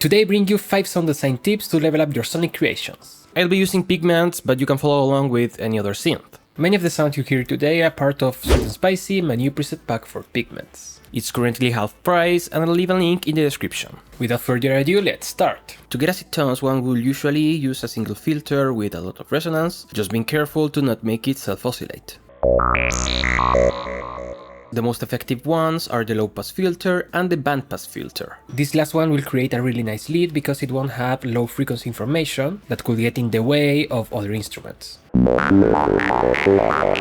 Today I bring you 5 sound design tips to level up your sonic creations. I'll be using pigments, but you can follow along with any other synth. Many of the sounds you hear today are part of Sweet and Spicy, my new preset pack for pigments. It's currently half price and I'll leave a link in the description. Without further ado, let's start! To get acid tones, one will usually use a single filter with a lot of resonance, just being careful to not make it self-oscillate. The most effective ones are the low-pass filter and the bandpass filter. This last one will create a really nice lead because it won't have low frequency information that could get in the way of other instruments.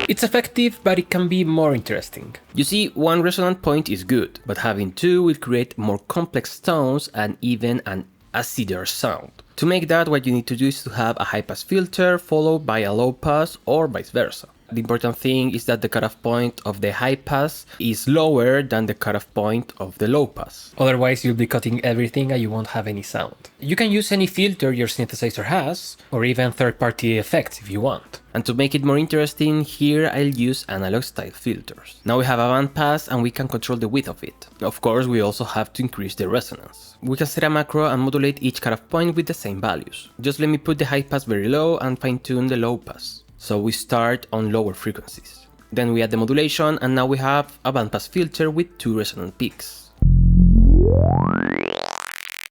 It's effective, but it can be more interesting. You see, one resonant point is good, but having two will create more complex tones and even an acider sound. To make that, what you need to do is to have a high-pass filter followed by a low-pass or vice versa. The important thing is that the cutoff point of the high pass is lower than the cutoff point of the low pass. Otherwise you'll be cutting everything and you won't have any sound. You can use any filter your synthesizer has, or even third-party effects if you want. And to make it more interesting, here I'll use analog style filters. Now we have a bandpass and we can control the width of it. Of course, we also have to increase the resonance. We can set a macro and modulate each cutoff point with the same values. Just let me put the high pass very low and fine tune the low pass. So we start on lower frequencies. Then we add the modulation and now we have a bandpass filter with 2 resonant peaks.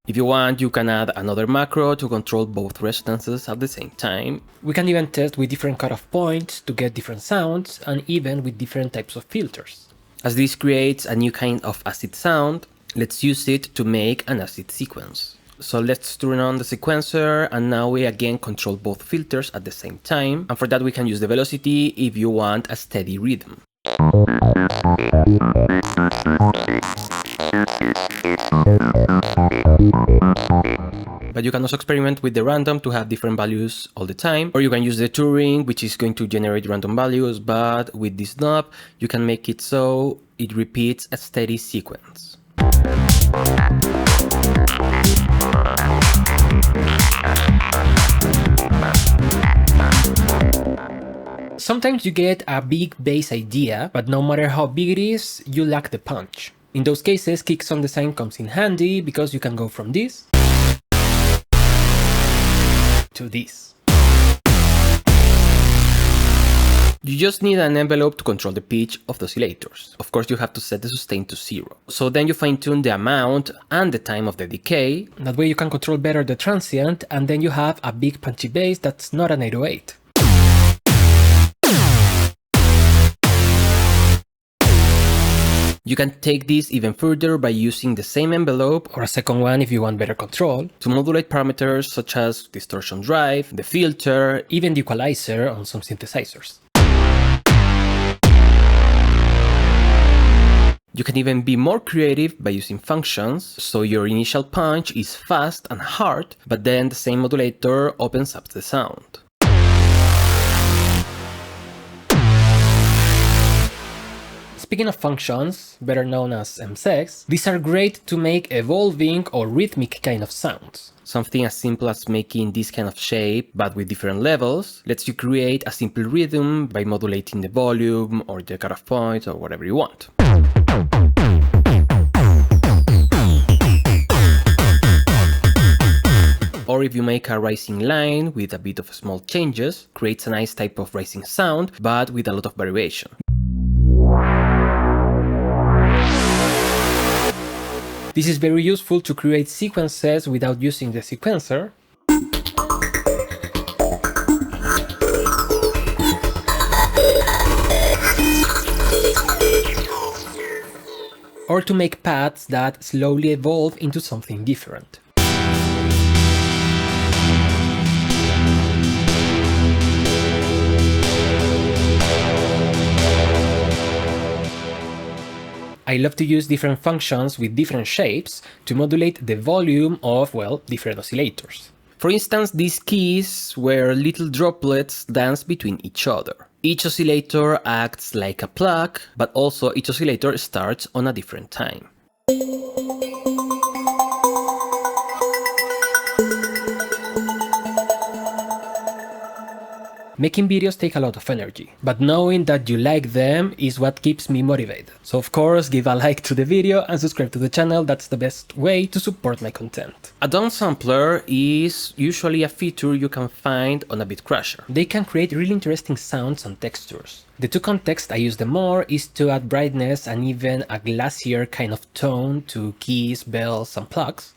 If you want, you can add another macro to control both resonances at the same time. We can even test with different cutoff points to get different sounds and even with different types of filters. As this creates a new kind of acid sound, let's use it to make an acid sequence. So let's turn on the sequencer and now we again control both filters at the same time, and for that we can use the velocity if you want a steady rhythm. But you can also experiment with the random to have different values all the time, or you can use the Turing, which is going to generate random values, but with this knob you can make it so it repeats a steady sequence. Sometimes you get a big bass idea, but no matter how big it is, you lack the punch. In those cases, kick sound design comes in handy because you can go from this to this. You just need an envelope to control the pitch of the oscillators. Of course, you have to set the sustain to 0. So then you fine-tune the amount and the time of the decay. That way you can control better the transient, and then you have a big punchy bass that's not an 808. You can take this even further by using the same envelope, or a second one if you want better control, to modulate parameters such as distortion drive, the filter, even the equalizer on some synthesizers. You can even be more creative by using functions, so your initial punch is fast and hard, but then the same modulator opens up the sound. Speaking of functions, better known as MSECs, these are great to make evolving or rhythmic kind of sounds. Something as simple as making this kind of shape, but with different levels, lets you create a simple rhythm by modulating the volume or the cutoff point or whatever you want. Or if you make a rising line with a bit of small changes, creates a nice type of rising sound, but with a lot of variation. This is very useful to create sequences without using the sequencer, or to make paths that slowly evolve into something different. I love to use different functions with different shapes to modulate the volume of, well, different oscillators. For instance, these keys where little droplets dance between each other. Each oscillator acts like a plug, but also each oscillator starts on a different time. Making videos take a lot of energy, but knowing that you like them is what keeps me motivated. So of course, give a like to the video and subscribe to the channel, that's the best way to support my content. A downsampler is usually a feature you can find on a bit crusher. They can create really interesting sounds and textures. The two contexts I use the more is to add brightness and even a glacier kind of tone to keys, bells and plugs.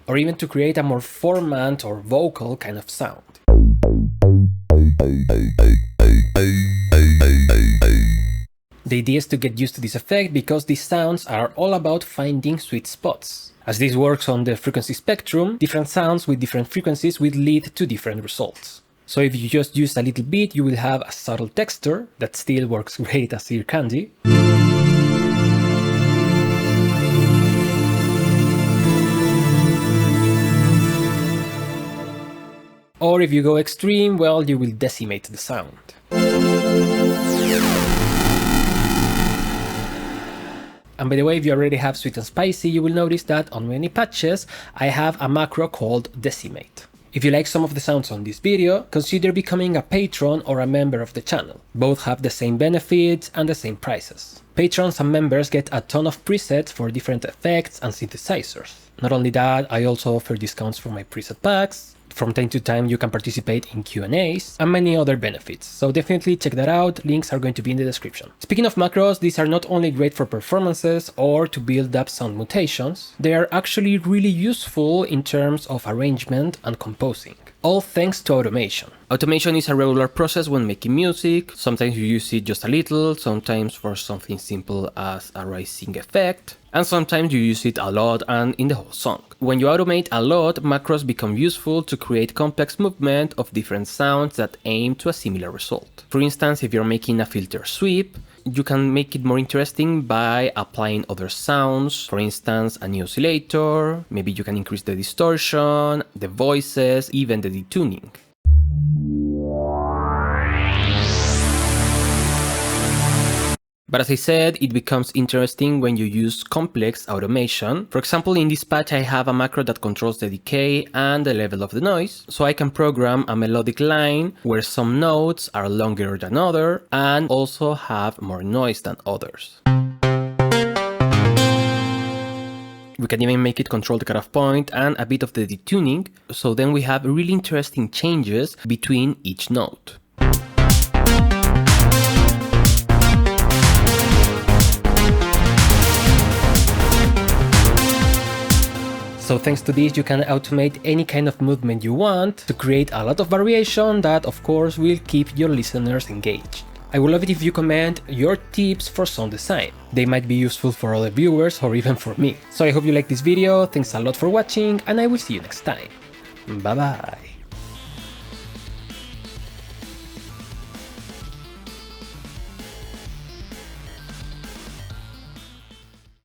Or even to create a more formant or vocal kind of sound. The idea is to get used to this effect because these sounds are all about finding sweet spots. As this works on the frequency spectrum, different sounds with different frequencies will lead to different results. So if you just use a little bit, you will have a subtle texture that still works great as ear candy. Or if you go extreme, well, you will decimate the sound. And by the way, if you already have sweet and spicy, you will notice that on many patches, I have a macro called decimate. If you like some of the sounds on this video, consider becoming a patron or a member of the channel. Both have the same benefits and the same prices. Patrons and members get a ton of presets for different effects and synthesizers. Not only that, I also offer discounts for my preset packs. From time to time you can participate in Q&As and many other benefits, so definitely check that out, links are going to be in the description. Speaking of macros, these are not only great for performances or to build up sound mutations, they are actually really useful in terms of arrangement and composing. All thanks to automation. Automation is a regular process when making music. Sometimes you use it just a little, sometimes for something simple as a rising effect, and sometimes you use it a lot and in the whole song. When you automate a lot, macros become useful to create complex movement of different sounds that aim to a similar result. For instance, if you're making a filter sweep, you can make it more interesting by applying other sounds, for instance a new oscillator, maybe you can increase the distortion, the voices, even the detuning. But as I said, it becomes interesting when you use complex automation. For example, in this patch I have a macro that controls the decay and the level of the noise, so I can program a melodic line where some notes are longer than others and also have more noise than others. We can even make it control the cutoff point and a bit of the detuning, so then we have really interesting changes between each note. So thanks to this you can automate any kind of movement you want to create a lot of variation that of course will keep your listeners engaged. I would love it if you comment your tips for sound design. They might be useful for other viewers or even for me. So I hope you liked this video, thanks a lot for watching and I will see you next time. Bye bye!